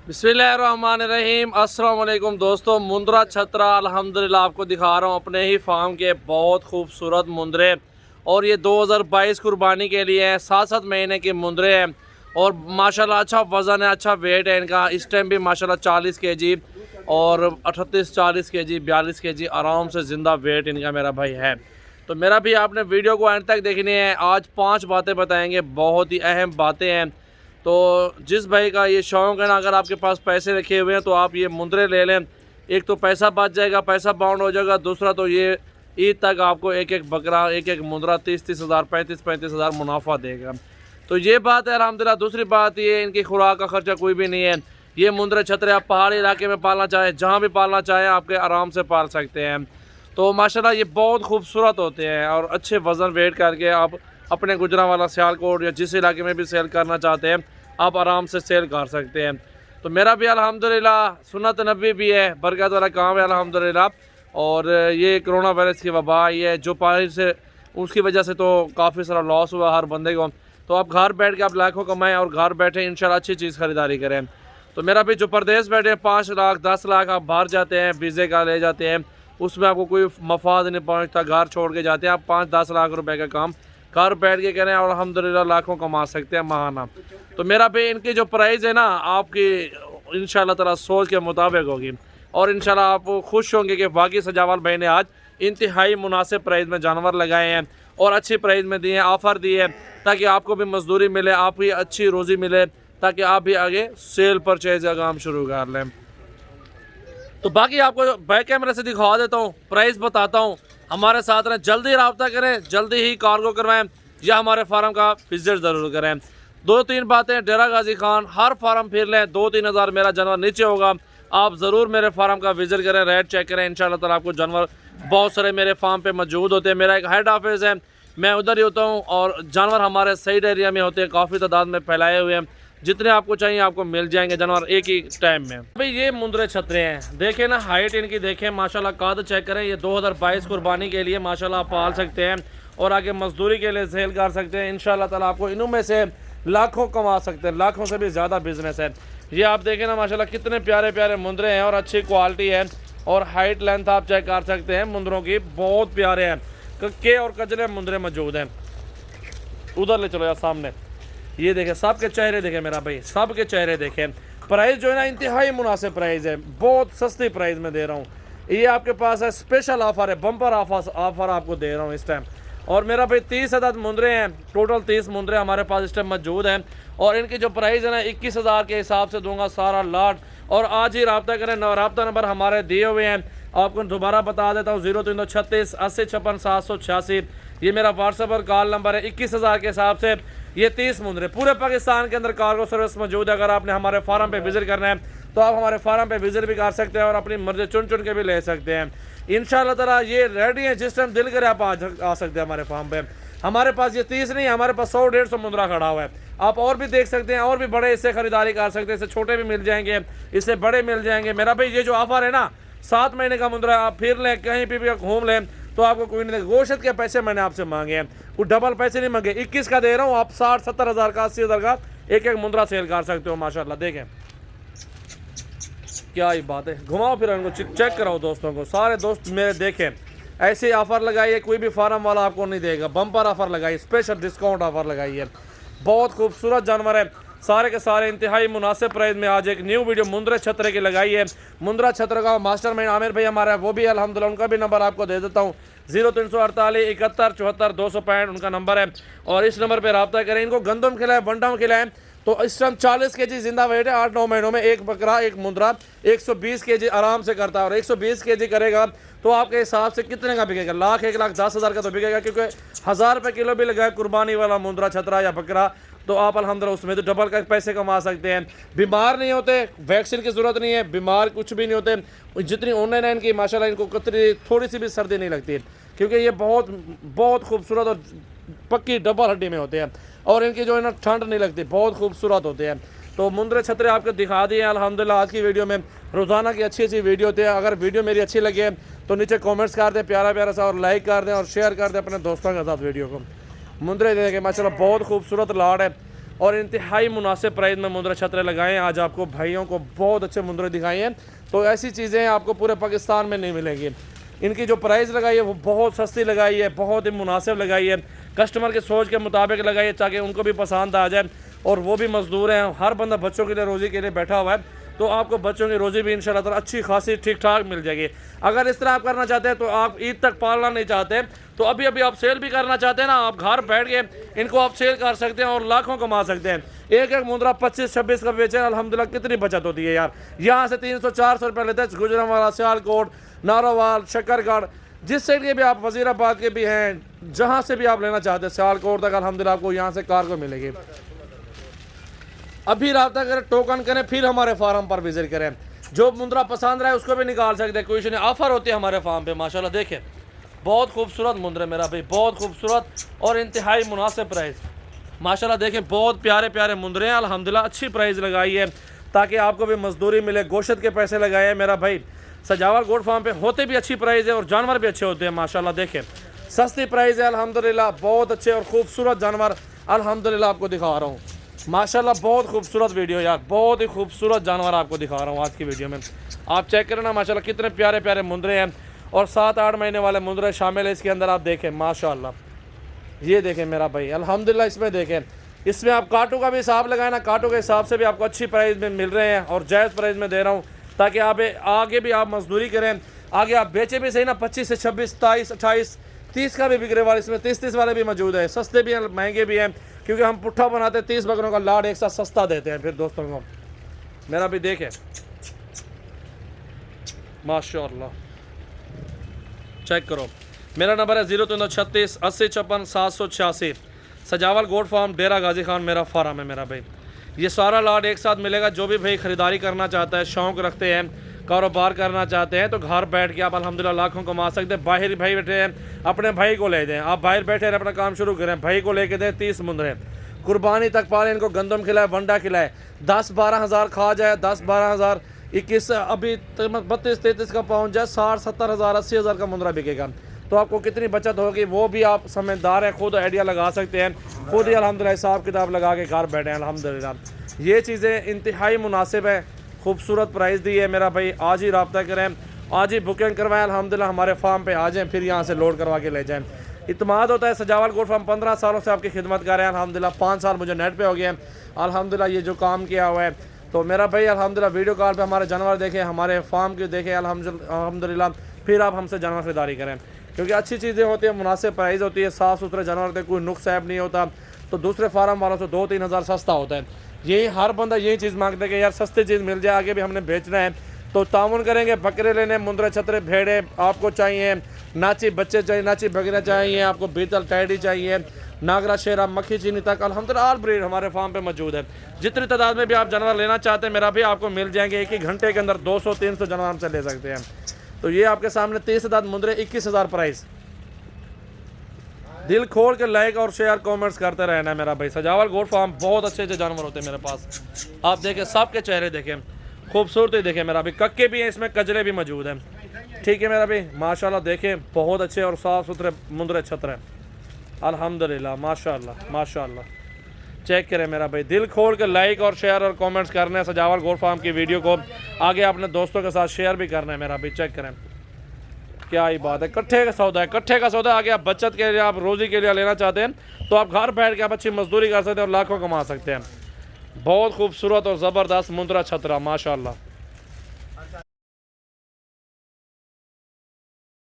बिस्मिल्लाहिर्रहमानिर्रहीम। अस्सलाम वालेकुम दोस्तों, मुंद्रा छतरा अल्हम्दुलिल्लाह आपको दिखा रहा हूँ अपने ही फार्म के बहुत खूबसूरत मुंद्रे। और ये 2022 कुर्बानी के लिए हैं, 7-7 महीने के मुंद्रे हैं और माशाल्लाह अच्छा वज़न है, अच्छा वेट है इनका। इस टाइम भी माशाल्लाह 40 केजी और 38-40 केजी 42 केजी आराम से ज़िंदा वेट इनका मेरा भाई है। तो मेरा भी आपने वीडियो को एंड तक देखनी है। आज 5 बातें बताएँगे, बहुत ही अहम बातें हैं। तो जिस भाई का ये शौक़ है ना, अगर आपके पास पैसे रखे हुए हैं तो आप ये मुंद्रे ले लें। एक तो पैसा बच जाएगा, पैसा बाउंड हो जाएगा। दूसरा तो ये ईद तक आपको एक एक बकरा, एक एक मुंद्रा 30-30 हज़ार 35-35 हज़ार मुनाफा देगा। तो ये बात है अल्हम्दुलिल्लाह। दूसरी बात ये, इनकी खुराक का खर्चा कोई भी नहीं है। ये मुंद्रे छतरे आप पहाड़ी इलाके में पालना चाहें, जहाँ भी पालना चाहें आपके आराम से पाल सकते हैं। तो माशाल्लाह ये बहुत खूबसूरत होते हैं और अच्छे वज़न वेट करके आप अपने गुजरांवाला, सियालकोट या जिस इलाके में भी सेल करना चाहते हैं आप आराम से सेल कर सकते हैं। तो मेरा भी अल्हम्दुलिल्लाह सुन्नत नबी भी है, बरकत वाला काम है अल्हम्दुलिल्लाह। और ये कोरोना वायरस की वबा आई है जो पानी से, उसकी वजह से तो काफ़ी सारा लॉस हुआ हर बंदे को। तो आप घर बैठ के आप लाखों कमाएं और घर बैठे इंशाल्लाह अच्छी चीज़ ख़रीदारी करें। तो मेरा भी जो परदेश बैठे 5 लाख 10 लाख आप बाहर जाते हैं, वीज़े का ले जाते हैं, उसमें आपको कोई मफाद नहीं पहुँचता, घर छोड़ के जाते हैं आप 5-10 लाख रुपए का काम घर बैठ के करें और अल्हम्दुलिल्लाह लाखों कमा सकते हैं महाना। तो मेरा भी इनकी जो प्राइस है ना आपकी इंशाल्लाह ताला सोच के मुताबिक होगी और इंशाल्लाह आप खुश होंगे कि वाकई सजावाल भाई ने आज इंतहाई मुनासिब प्राइस में जानवर लगाए हैं और अच्छी प्राइस में दिए हैं, ऑफ़र दिए हैं, ताकि आपको भी मजदूरी मिले, आप भी अच्छी रोज़ी मिले, ताकि आप भी आगे सेल परचेज का काम शुरू कर लें। तो बाकी आपको बैक कैमरे से दिखा देता हूँ, प्राइस बताता हूँ। हमारे साथ रहें, जल्दी रब्ता करें, जल्दी ही कार्गो करवाएं या हमारे फार्म का विजिट ज़रूर करें। 2-3 बातें, डेरा गाजी खान, हर फार्म फिर लें, 2-3 हज़ार मेरा जानवर नीचे होगा। आप ज़रूर मेरे फार्म का विजिट करें, रेट चेक करें, इंशाल्लाह ताला आपको जानवर बहुत सारे मेरे फार्म पे मौजूद होते हैं। मेरा एक हेड ऑफिस है, मैं उधर ही होता हूँ और जानवर हमारे सही एरिया में होते हैं, काफ़ी तादाद में फैलाए हुए हैं। जितने आपको चाहिए आपको मिल जाएंगे जानवर एक ही टाइम में। भाई ये मुंद्रे छतरे हैं, देखें ना हाइट इनकी देखें माशाल्लाह, काद चेक करें। ये 2022 कुर्बानी के लिए माशाल्लाह आप पाल सकते हैं और आगे मजदूरी के लिए सेल कर सकते हैं। इंशाल्लाह ताला आपको इनों में से लाखों कमा सकते हैं, लाखों से भी ज़्यादा बिजनेस है। ये आप देखें ना माशाल्लाह कितने प्यारे प्यारे मुंद्रे हैं और अच्छी क्वालिटी है और हाइट लेंथ आप चेक कर सकते हैं मुंद्रों की, बहुत प्यारे हैं। कक्के और कजरे मुंद्रे मौजूद हैं। उधर ले चलो यार सामने, ये देखें सबके चेहरे देखें मेरा भाई, सबके चेहरे देखें। प्राइस जो है ना इंतहाई मुनासिब प्राइस है, बहुत सस्ती प्राइस में दे रहा हूँ। ये आपके पास है, स्पेशल ऑफर है, बम्पर ऑफर आपको दे रहा हूँ इस टाइम। और मेरा भाई 30 अदद मुंद्रे हैं, टोटल 30 मुंद्रे हमारे पास इस टाइम मौजूद हैं और इनकी जो प्राइस है ना 21 हज़ार के हिसाब से दूंगा सारा लाट। और आज ही रब्ता करें, रब्ता नंबर हमारे दिए हुए हैं, आपको दोबारा बता देता हूँ, 0336 80 56 786 ये मेरा व्हाट्सएप और कॉल नंबर है। 21 हज़ार के हिसाब से ये 30 मुंद्रे पूरे पाकिस्तान के अंदर कार्गो सर्विस मौजूद है। अगर आपने हमारे फार्म पे विजिट करना है तो आप हमारे फार्म पे विजिट भी कर सकते हैं और अपनी मर्जी चुन चुन के भी ले सकते हैं। इंशाल्लाह ताला ये रेडी है, जिस टाइम दिल करे आप आ सकते हैं हमारे फार्म पे। हमारे पास ये 30 नहीं, हमारे पास 100-150 मुंद्रा खड़ा हुआ है। आप और भी देख सकते हैं, और भी बड़े इससे खरीदारी कर सकते हैं, इससे छोटे भी मिल जाएंगे, इससे बड़े मिल जाएंगे। मेरा भाई ये जो ऑफर है ना 7 महीने का मुंद्रा, आप फिर लें, कहीं पर भी घूम लें तो आपको कोई नहीं। गोश्त के पैसे मैंने आपसे मांगे हैं, कोई डबल पैसे नहीं मांगे। 21 का दे रहा हूँ, आप 60-70 हज़ार का, 80 हज़ार का एक एक मुंद्रा सेल कर सकते हो माशाल्लाह। देखें क्या ही बात है, घुमाओ फिर इनको, चेक कराओ दोस्तों को, सारे दोस्त मेरे देखें। ऐसे ऑफर लगाइए, कोई भी फार्म वाला आपको नहीं देगा। बम्पर ऑफर लगाइए, स्पेशल डिस्काउंट ऑफर लगाइए। बहुत खूबसूरत जानवर है, सारे के सारे इंतहाई मुनासिब प्राइस में आज एक न्यू वीडियो मुंद्रे छतरे की लगाई है। मुंद्रा छतरे का मास्टरमाइंड आमिर भाई हमारा है, वो भी अल्हम्दुलिल्लाह, उनका भी नंबर आपको दे देता हूँ। 0348 71 74 265 उनका नंबर है और इस नंबर पर रब्ता करें। इनको गंदम खिलाएं, वनडाउन खिलाएं तो इस टाइम 40 केजी जिंदा वेट है। 8-9 महीनों में एक बकरा, एक मुंद्रा 120 केजी आराम से करता है और 120 केजी करेगा तो आपके हिसाब से कितने का बिकेगा? लाख 1,10,000 का तो बिकेगा, क्योंकि 1000 रुपये किलो भी लगा कुर्बानी वाला मुंद्रा छतरा या बकरा, तो आप अल्हम्दुलिल्लाह उसमें तो डबल का पैसे कमा सकते हैं। बीमार नहीं होते, वैक्सीन की ज़रूरत नहीं है, बीमार कुछ भी नहीं होते। जितनी ऑनलाइन है इनकी माशाल्लाह, इनको थोड़ी सी भी सर्दी नहीं लगती, क्योंकि ये बहुत खूबसूरत और पक्की डबल हड्डी में होते हैं और इनकी जो है ना ठंड नहीं लगती, बहुत खूबसूरत होते हैं। तो मुंद्रे छतरे आपको दिखा दिए अल्हम्दुलिल्लाह आज की वीडियो में। रोज़ाना की अच्छी वीडियो होती है। अगर वीडियो मेरी अच्छी लगे तो नीचे कमेंट्स कर दें प्यारा प्यारा सा और लाइक कर दें और शेयर कर दें अपने दोस्तों के साथ वीडियो को। मुंद्रे देखें माशाल्लाह बहुत खूबसूरत लाड़ है और इंतहाई मुनासिब प्राइस में मुंद्रा छतरे लगाए हैं। आज आपको भाइयों को बहुत अच्छे मुंद्रे दिखाए हैं। तो ऐसी चीज़ें आपको पूरे पाकिस्तान में नहीं मिलेंगी। इनकी जो प्राइस लगाई है वो बहुत सस्ती लगाई है, बहुत ही मुनासिब लगाई है, कस्टमर के सोच के मुताबिक लगाई है ताकि उनको भी पसंद आ जाए। और वो भी मजदूर हैं, हर बंदा बच्चों के लिए रोज़ी के लिए बैठा हुआ है, तो आपको बच्चों की रोज़ी भी इंशाल्लाह ताला अच्छी खासी ठीक ठाक मिल जाएगी। अगर इस तरह आप करना चाहते हैं तो आप ईद तक पालना नहीं चाहते तो अभी अभी आप सेल भी करना चाहते हैं ना, आप घर बैठ के इनको आप सेल कर सकते हैं और लाखों कमा सकते हैं। एक एक मुंद्रा 25-26 का बेचे, अल्हम्दुलिल्लाह कितनी बचत होती है यार। यहाँ से 300-400 रुपये लेते हैं। गुजरांवाला, सियालकोट, नारोवाल, शकरगढ़, जिस साइड के भी आप, वजीराबाद के भी हैं, जहाँ से भी आप लेना चाहते हैं सियालकोट तक अल्हम्दुलिल्लाह आपको यहाँ से कार्गो मिलेगी। अभी रब्ता करें, टोकन करें, फिर हमारे फार्म पर विजिट करें। जो मुंद्रा पसंद रहा है उसको भी निकाल सकते हैं, कोई ऑफर होती है हमारे फार्म पे। माशाल्लाह देखें बहुत खूबसूरत मुंद्रे मेरा भाई, बहुत खूबसूरत और इंतहाई मुनासिब प्राइस। माशाल्लाह देखें बहुत प्यारे प्यारे मुंद्रे हैं। अल्हम्दुलिल्लाह अच्छी प्राइस लगाई है ताकि आपको भी मजदूरी मिले, गोश्त के पैसे लगाए हैं मेरा भाई। सजावल गोट फार्म पे होते भी अच्छी प्राइस है और जानवर भी अच्छे होते हैं। माशाल्लाह देखें सस्ती प्राइस है अल्हम्दुलिल्लाह, बहुत अच्छे और खूबसूरत जानवर अल्हम्दुलिल्लाह आपको दिखा रहा हूँ। माशाल्लाह बहुत खूबसूरत वीडियो यार, बहुत ही खूबसूरत जानवर आपको दिखा रहा हूँ आज की वीडियो में। आप चेक करें ना माशाल्लाह कितने प्यारे प्यारे मुंद्रे हैं और 7-8 महीने वाले मुंद्रे शामिल है इसके अंदर। आप देखें माशाल्लाह, ये देखें मेरा भाई अल्हम्दुलिल्लाह। इसमें देखें, इसमें आप कांटों का भी हिसाब लगाए ना, कांटों के हिसाब से भी आपको अच्छी प्राइस में मिल रहे हैं और जायज़ प्राइस में दे रहा हूँ ताकि आप आगे भी आप मजदूरी करें, आगे आप बेचे भी सही ना। 25 से 26, 27, 28, 30 का भी बिक्रे वाले, इसमें 30 वाले भी मौजूद है। सस्ते भी हैं, महंगे भी हैं, क्योंकि हम पुट्ठा बनाते हैं 30 बकरों का लाड एक साथ सस्ता देते हैं फिर दोस्तों को। मेरा भी देखें माशाल्लाह, चेक करो। मेरा नंबर है 0336 80 54 786। सजावल गोट फार्म, डेरा गाजी खान मेरा फार्म है मेरा भाई। ये सारा लाड एक साथ मिलेगा। जो भी भाई ख़रीदारी करना चाहता है, शौक़ रखते हैं, कारोबार करना चाहते हैं, तो घर बैठ के आप अल्हम्दुलिल्लाह लाखों कमा सकते हैं। बाहर भाई बैठे हैं, अपने भाई को ले दें। आप बाहर बैठे हैं, अपना काम शुरू करें, भाई को लेके दें 30 मुंद्रे, कुर्बानी तक पालें, इनको गंदम खिलाए, वंडा खिलाए, 10-12 हज़ार खा जाए, 10-12 हज़ार, 21 अभी 32-33 का पहुँच जाए, 60-70 हज़ार, 80 हज़ार का मुंद्रा बिकेगा। तो आपको कितनी बचत होगी वो भी आप समझदार हैं, खुद आइडिया लगा सकते हैं, खुद ही अल्हम्दुलिल्लाह हिसाब किताब लगा के घर बैठे हैं अल्हम्दुलिल्लाह। ये चीज़ें इंतहाई मुनासिब है, खूबसूरत प्राइस दी है मेरा भाई। आज ही रब्ता करें, आज ही बुकिंग करवाएं, अल्हम्दुलिल्लाह हमारे फार्म पे आ जाएं, फिर यहाँ से लोड करवा के ले जाएं। इत्मीनान होता है। सजावल गोट फार्म 15 सालों से आपकी खिदमत कर रहे हैं अल्हम्दुलिल्लाह। 5 साल मुझे नेट पे हो गए हैं अल्हम्दुलिल्लाह ये जो काम किया हुआ है। तो मेरा भाई अल्हम्दुलिल्लाह वीडियो कॉल पे हमारे जानवर देखें, हमारे फार्म के देखें अल्हम्दुलिल्लाह, फिर आप हमसे जानवर खरीदारी करें, क्योंकि अच्छी चीज़ें होती हैं, मुनासिब प्राइस होती है, साफ़ सुथरे जानवर होते हैं, कोई नुक्स ऐब नहीं होता। तो दूसरे फार्म वालों से 2-3 हज़ार सस्ता होता है। यही हर बंदा यही चीज़ मांगता है कि यार सस्ती चीज़ मिल जाए, आगे भी हमने बेचना है तो तामुन करेंगे। बकरे लेने, मुंद्रे छतरे भेड़े आपको चाहिए, नाची बच्चे चाहिए, नाची बकरे चाहिए, आपको बीतल टैडी चाहिए, नागरा शेरा, मक्खी चीनी तक अल्हम्दुलिल्लाह ऑल ब्रीड हमारे फार्म पे मौजूद है। जितनी तादाद में भी आप जानवर लेना चाहते हैं मेरा भी आपको मिल जाएंगे। एक ही घंटे के अंदर 200-300 जानवर हमसे ले सकते हैं। तो ये आपके सामने 30 हज़ार मुंद्रे, 21 हज़ार प्राइस। दिल खोल के लाइक और शेयर कमेंट्स करते रहना मेरा भाई। सजावल गोट फार्म बहुत अच्छे अच्छे जानवर होते हैं मेरे पास। आप देखें, सबके चेहरे देखें, खूबसूरती देखें मेरा भाई। कक्के भी हैं इसमें, कजरे भी मौजूद हैं। ठीक है मेरा भाई, माशाल्लाह देखें बहुत अच्छे और साफ़ सुथरे मुंद्रे छतरे अल्हम्दुलिल्लाह माशाल्लाह माशाल्लाह। चेक करें मेरा भाई, दिल खोल के लाइक और शेयर और कमेंट्स करने हैं। सजावल गोट फार्म की वीडियो को आगे अपने दोस्तों के साथ शेयर भी करना है मेरा भाई। चेक करें क्या ही बात है, कट्ठे का सौदा है, कट्ठे का सौदा। आगे आप बचत के लिए, आप रोज़ी के लिए लेना चाहते हैं तो आप घर बैठ के आप अच्छी मजदूरी कर सकते हैं और लाखों कमा सकते हैं। बहुत खूबसूरत और ज़बरदस्त मुंद्रा छतरा माशाल्लाह।